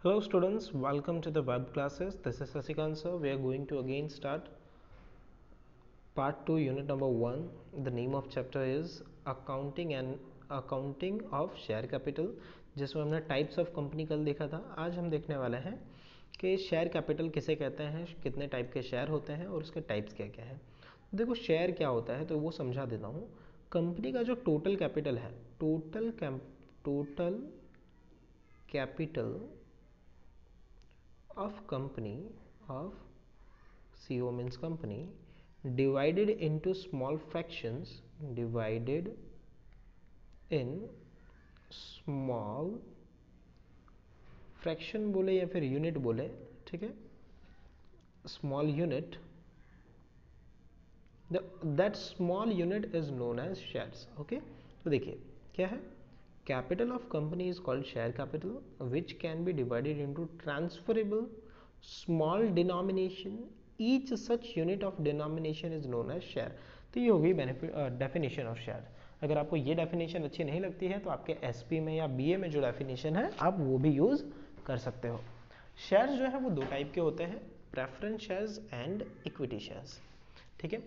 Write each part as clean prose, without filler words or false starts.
Hello students, welcome to the web classes. This is Sasikant sir. We are going to again start part 2 unit number 1. The name of chapter is accounting of share capital, जिसमें हमने types of company कल देखा था. आज हम देखने वाले हैं कि शेयर कैपिटल किसे कहते हैं, कितने टाइप के शेयर होते हैं और उसके टाइप्स क्या क्या है. देखो शेयर क्या होता है तो वो समझा देता हूँ. कंपनी का जो टोटल कैपिटल है, total capital of company of CO means company divided into small fractions, divided in small fraction बोले या फिर यूनिट बोले, ठीक है, small unit, that small unit is known as shares. Okay, तो देखिए क्या है, capital of company is called share capital, which can be divided into transferable small denomination. Each such unit of denomination is known as share. तो ये होगी definition of share. अगर आपको ये डेफिनेशन अच्छी नहीं लगती है तो आपके एसपी में या बीए में जो डेफिनेशन है आप वो भी यूज़ कर सकते हो. शेयर्स जो है वो दो टाइप के होते हैं, preference shares and equity shares. ठीक है,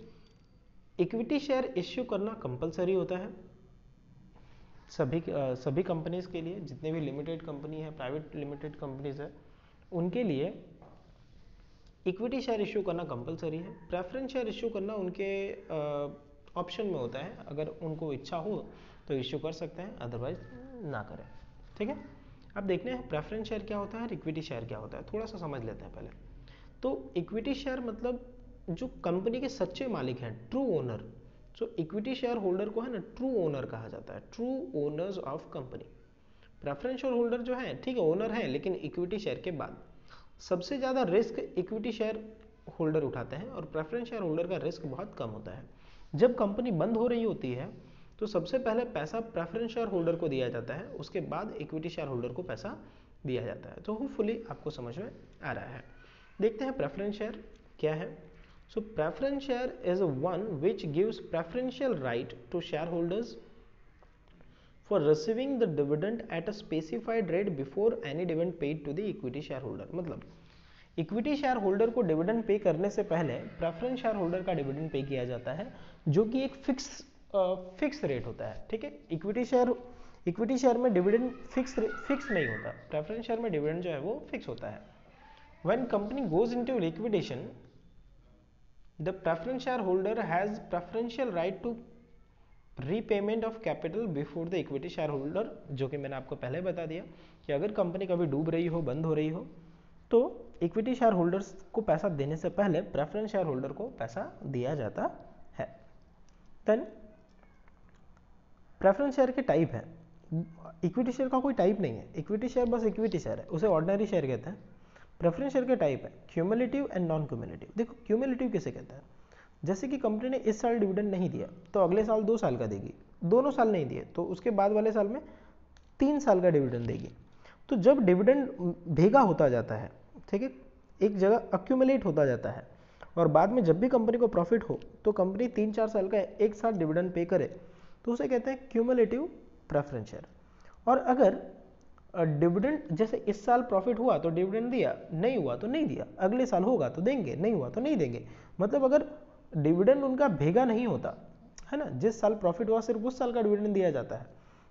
इक्विटी शेयर इश्यू करना कंपलसरी होता है सभी कंपनीज के लिए. जितने भी लिमिटेड कंपनी है, प्राइवेट लिमिटेड कंपनीज है, उनके लिए इक्विटी शेयर इश्यू करना कंपलसरी है. प्रेफरेंस शेयर इश्यू करना उनके ऑप्शन में होता है. अगर उनको इच्छा हो तो इश्यू कर सकते हैं, अदरवाइज ना करें. ठीक है, अब देखते हैं प्रेफरेंस शेयर क्या होता है और इक्विटी शेयर क्या होता है. थोड़ा सा समझ लेते हैं पहले. तो इक्विटी शेयर मतलब जो कंपनी के सच्चे मालिक हैं, ट्रू ओनर. जो इक्विटी शेयर होल्डर को है ना, ट्रू ओनर कहा जाता है, true owners of company. Preference shareholder जो है, ठीक है, ओनर है, लेकिन इक्विटी शेयर के बाद सबसे ज़्यादा रिस्क इक्विटी शेयर होल्डर उठाते हैं और प्रेफरेंस शेयर होल्डर का रिस्क बहुत कम होता है. जब कंपनी बंद हो रही होती है तो सबसे पहले पैसा प्रेफरेंस शेयर होल्डर को दिया जाता है, उसके बाद इक्विटी शेयर होल्डर को पैसा दिया जाता है. तो होपफुली आपको समझ में आ रहा है. देखते हैं प्रेफरेंस शेयर क्या है. So preference share is one which gives preferential right to share holders for receiving the dividend at a specified rate before any dividend paid to the equity shareholder. मतलब इक्विटी शेयर होल्डर को dividend pay करने से पहले preference share holder का dividend pay किया जाता है, जो कि एक फिक्स रेट होता है. ठीक है, इक्विटी शेयर में डिविडेंड फिक्स नहीं होता, प्रेफरेंस शेयर में डिविडेंड जो है वो फिक्स होता है. When company goes into liquidation, the preference shareholder has preferential right to repayment of capital before the equity shareholder. जो कि मैंने आपको पहले बता दिया कि अगर कंपनी कभी डूब रही हो, बंद हो रही हो, तो इक्विटी शेयर होल्डर्स को पैसा देने से पहले प्रेफरेंस शेयर होल्डर को पैसा दिया जाता है. देन प्रेफरेंस शेयर के टाइप है. इक्विटी शेयर का कोई टाइप नहीं है, इक्विटी शेयर बस इक्विटी शेयर है, उसे ऑर्डिनरी शेयर कहते हैं. प्रेफरेंस शेयर के टाइप है क्यूमुलेटिव एंड नॉन क्यूमुलेटिव. देखो क्यूमुलेटिव किसे कहते हैं, जैसे कि कंपनी ने इस साल डिविडेंड नहीं दिया तो अगले साल 2 साल का देगी, दोनों साल नहीं दिए तो उसके बाद वाले साल में 3 साल का डिविडेंड देगी. तो जब डिविडेंड भेगा होता जाता है, ठीक है, एक जगह अक्यूमुलेट होता जाता है, और बाद में जब भी कंपनी को प्रॉफिट हो तो कंपनी 3-4 साल का एक साथ डिविडेंड पे करे, तो उसे कहते हैं क्यूमुलेटिव प्रेफरेंस शेयर. और अगर डिविडेंड जैसे इस साल प्रॉफिट हुआ तो डिविडेंड दिया, नहीं हुआ तो नहीं दिया, अगले साल होगा तो देंगे, नहीं हुआ तो नहीं देंगे. मतलब अगर डिविडेंड उनका भेगा नहीं होता है ना, जिस साल प्रॉफिट हुआ सिर्फ उस साल का डिविडेंड दिया जाता है,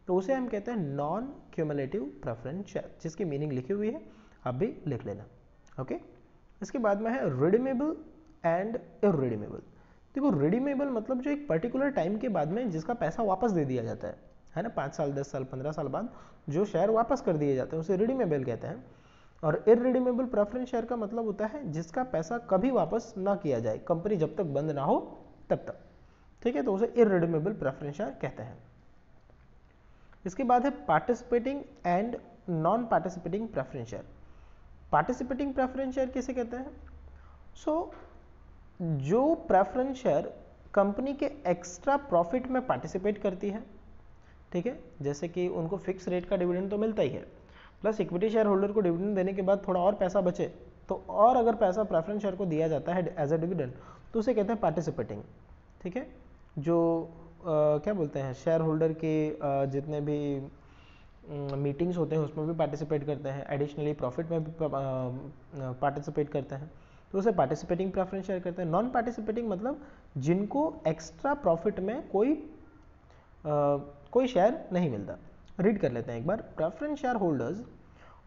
तो उसे हम कहते हैं नॉन क्यूमुलेटिव प्रेफरेंस शेयर, जिसकी मीनिंग लिखी हुई है, आप भी लिख लेना. ओके, इसके बाद में है रिडीमेबल एंड इररिडीमेबल. देखो रिडीमेबल मतलब जो एक पर्टिकुलर टाइम के बाद में जिसका पैसा वापस दे दिया जाता है ना, 5 साल 10 साल 15 साल बाद जो शेयर वापस कर दिए जाते हैं उसे रिडीमेबल कहते हैं. और इररिडीमेबल प्रेफरेंस शेयर का मतलब होता है जिसका पैसा कभी वापस ना किया जाए, कंपनी जब तक बंद ना हो तब तक. ठीक है, तो उसे इररिडीमेबल प्रेफरेंस शेयर कहते हैं. इसके बाद है participating and non participating preference share. Participating preference share किसे कहते हैं? जो प्रेफरेंस शेयर कंपनी के एक्स्ट्रा प्रॉफिट में पार्टिसिपेट करती है, ठीक है, जैसे कि उनको फिक्स रेट का डिविडेंड तो मिलता ही है, प्लस इक्विटी शेयर होल्डर को डिविडेंड देने के बाद थोड़ा और पैसा बचे, तो और अगर पैसा प्रेफरेंस शेयर को दिया जाता है एज अ डिविडेंड, तो उसे कहते हैं पार्टिसिपेटिंग. ठीक है, जो क्या बोलते हैं, शेयर होल्डर के जितने भी मीटिंग्स होते हैं उसमें भी पार्टिसिपेट करते हैं, एडिशनली प्रॉफिट में भी पार्टिसिपेट करते हैं, तो उसे पार्टिसिपेटिंग प्रेफरेंस शेयर करते हैं। नॉन पार्टिसिपेटिंग मतलब जिनको एक्स्ट्रा प्रॉफिट में कोई शेयर नहीं मिलता। रीड कर लेते हैं एक बार। Preference share holders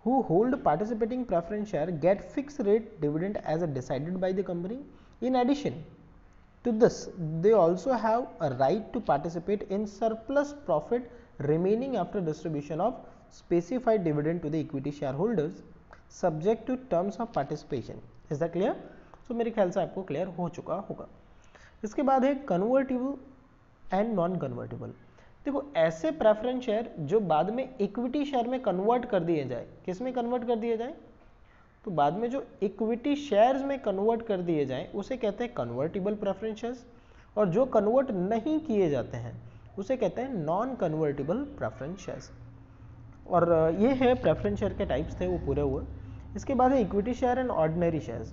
who hold participating preference share get fixed rate dividend as decided by the company. In addition to this, they also have a right to participate in surplus profit remaining after distribution of specified dividend to the equity shareholders subject to terms of participation. Is that clear? So मेरे ख्याल से आपको clear हो चुका होगा। इसके बाद है कन्वर्टिबल एंड नॉन कन्वर्टिबल। देखो ऐसे प्रेफरेंस शेयर जो बाद में इक्विटी शेयर में कन्वर्ट कर दिए जाए, किस में कन्वर्ट कर दिए जाए, तो बाद में जो इक्विटी शेयर्स में कन्वर्ट कर दिए जाए उसे कहते हैं कन्वर्टिबल प्रेफरेंस शेयर्स, और जो कन्वर्ट नहीं किए जाते हैं उसे कहते हैं नॉन कन्वर्टिबल प्रेफरेंस शेयर्स। और ये है प्रेफरेंस शेयर के टाइप्स थे वो पूरे हुए। इसके बाद है equity share and ordinary shares.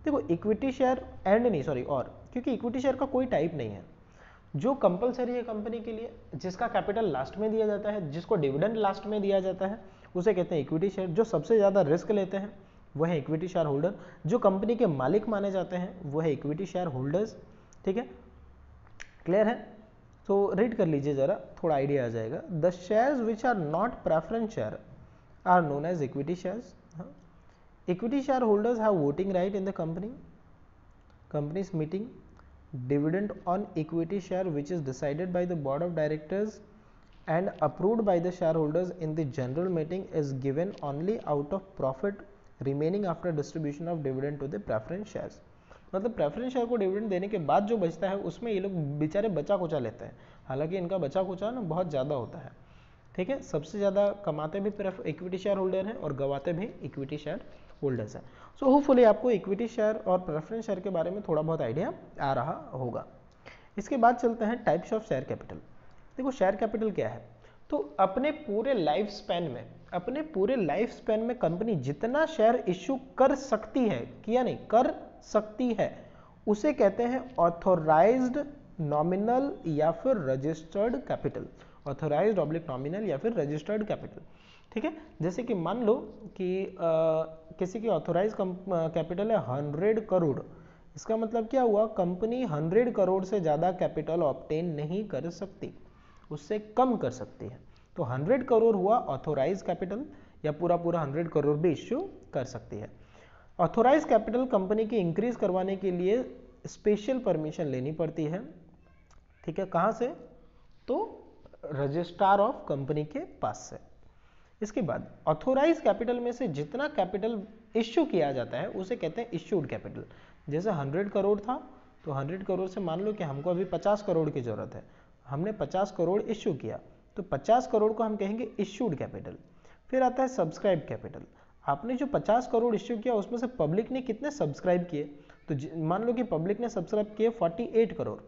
देखो इक्विटी शेयर एंड नहीं सॉरी और, क्योंकि इक्विटी शेयर का कोई टाइप नहीं है। जो कंपलसरी है कंपनी के लिए, जिसका कैपिटल लास्ट में दिया जाता है, जिसको डिविडेंड लास्ट में दिया जाता है, उसे कहते हैं इक्विटी शेयर। जो सबसे ज़्यादा रिस्क लेते हैं वो है इक्विटी शेयर होल्डर। जो कंपनी के मालिक माने जाते हैं वो है इक्विटी शेयर होल्डर्स। ठीक है, क्लियर है? तो रीड कर लीजिए जरा, थोड़ा आइडिया आ जाएगा। The shares which are not preference share are known as equity shares. Equity shareholders have voting right in the company's meeting. Dividend on equity share which is decided by the board of directors and approved by the shareholders in the general meeting is given only out of profit remaining after distribution of dividend to the preference shares। मतलब preference share को dividend देने के बाद जो बचता है उसमें ये लोग बेचारे बचा कुचा लेते हैं, हालांकि इनका बचा कुचा ना बहुत ज़्यादा होता है। ठीक है, सबसे ज़्यादा कमाते भी इक्विटी शेयर होल्डर हैं और गवाते भी इक्विटी शेयर होल्डर्स हैं। सो होपफुली आपको इक्विटी शेयर और प्रेफरेंस शेयर के बारे में थोड़ा बहुत आइडिया आ रहा होगा। इसके बाद चलते हैं टाइप्स ऑफ शेयर कैपिटल। देखो शेयर कैपिटल क्या है, तो अपने पूरे लाइफ स्पैन में कंपनी जितना शेयर इश्यू कर सकती है, किया नहीं कर सकती है, उसे कहते हैं ऑथोराइज्ड नॉमिनल या फिर registered capital. Authorised oblique nominal या फिर रजिस्टर्ड कैपिटल। ठीक है, जैसे कि मान लो कि किसी की ऑथोराइज कैपिटल है 100 करोड़। इसका मतलब क्या हुआ, कंपनी 100 करोड़ से ज़्यादा कैपिटल ऑब्टेन नहीं कर सकती, उससे कम कर सकती है। तो 100 करोड़ हुआ ऑथोराइज कैपिटल, या पूरा 100 करोड़ भी इश्यू कर सकती है। ऑथोराइज कैपिटल कंपनी की इंक्रीज करवाने के लिए स्पेशल परमिशन लेनी पड़ती है। ठीक है, कहाँ से, तो रजिस्ट्रार ऑफ कंपनी के पास से। इसके बाद ऑथोराइज कैपिटल में से जितना कैपिटल इश्यू किया जाता है उसे कहते हैं इश्यूड कैपिटल। जैसे 100 करोड़ था तो 100 करोड़ से मान लो कि हमको अभी 50 करोड़ की जरूरत है, हमने 50 करोड़ इश्यू किया, तो 50 करोड़ को हम कहेंगे इश्यूड कैपिटल। फिर आता है सब्सक्राइब कैपिटल। आपने जो 50 करोड़ इश्यू किया उसमें से पब्लिक ने कितने सब्सक्राइब किए, तो मान लो कि पब्लिक ने सब्सक्राइब किए 48 करोड़,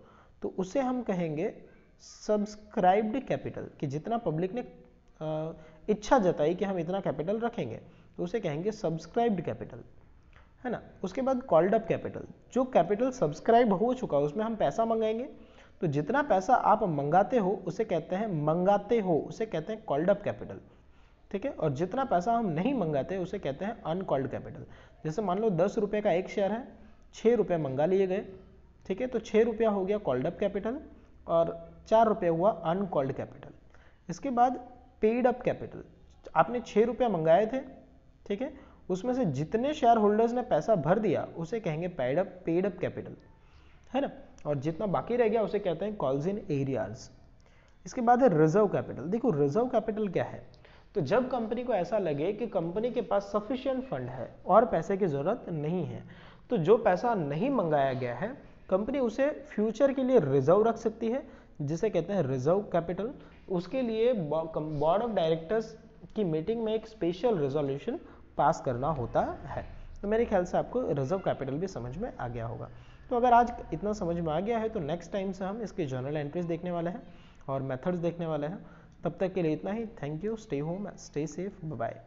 तो उसे हम कहेंगे सब्सक्राइब्ड कैपिटल। कि जितना पब्लिक ने इच्छा जताई कि हम इतना कैपिटल रखेंगे, तो उसे कहेंगे सब्सक्राइब्ड कैपिटल, है ना। उसके बाद कॉल्ड अप कैपिटल। जो कैपिटल सब्सक्राइब हो चुका है उसमें हम पैसा मंगाएंगे, तो जितना पैसा आप मंगाते हो उसे कहते हैं कॉल्ड अप कैपिटल। ठीक है, और जितना पैसा हम नहीं मंगाते उसे कहते हैं अनकॉल्ड कैपिटल। जैसे मान लो 10 रुपये का एक शेयर है, 6 रुपये मंगा लिए गए, ठीक है, तो 6 रुपया हो गया कॉल्ड अप कैपिटल और 4 रुपये हुआ अनकॉल्ड कैपिटल। इसके बाद पेड अप कैपिटल। आपने 6 रुपया मंगाए थे, ठीक है, उसमें से जितने शेयर होल्डर्स ने पैसा भर दिया उसे कहेंगे पेड अप कैपिटल, है ना, और जितना बाकी रह गया उसे कहते हैं कॉल्स इन एरियाज। इसके बाद है रिजर्व कैपिटल। देखो रिजर्व कैपिटल क्या है, तो जब कंपनी को ऐसा लगे कि कंपनी के पास सफिशिएंट फंड है और पैसे की जरूरत नहीं है, तो जो पैसा नहीं मंगाया गया है कंपनी उसे फ्यूचर के लिए रिजर्व रख सकती है, जिसे कहते हैं रिजर्व कैपिटल। उसके लिए बोर्ड ऑफ डायरेक्टर्स की मीटिंग में एक स्पेशल रेजोल्यूशन पास करना होता है। तो मेरे ख्याल से आपको रिजर्व कैपिटल भी समझ में आ गया होगा। तो अगर आज इतना समझ में आ गया है तो नेक्स्ट टाइम से हम इसके जर्नल एंट्रीज देखने वाले हैं और मेथड्स देखने वाले हैं। तब तक के लिए इतना ही। Thank you, stay home, stay safe, bye.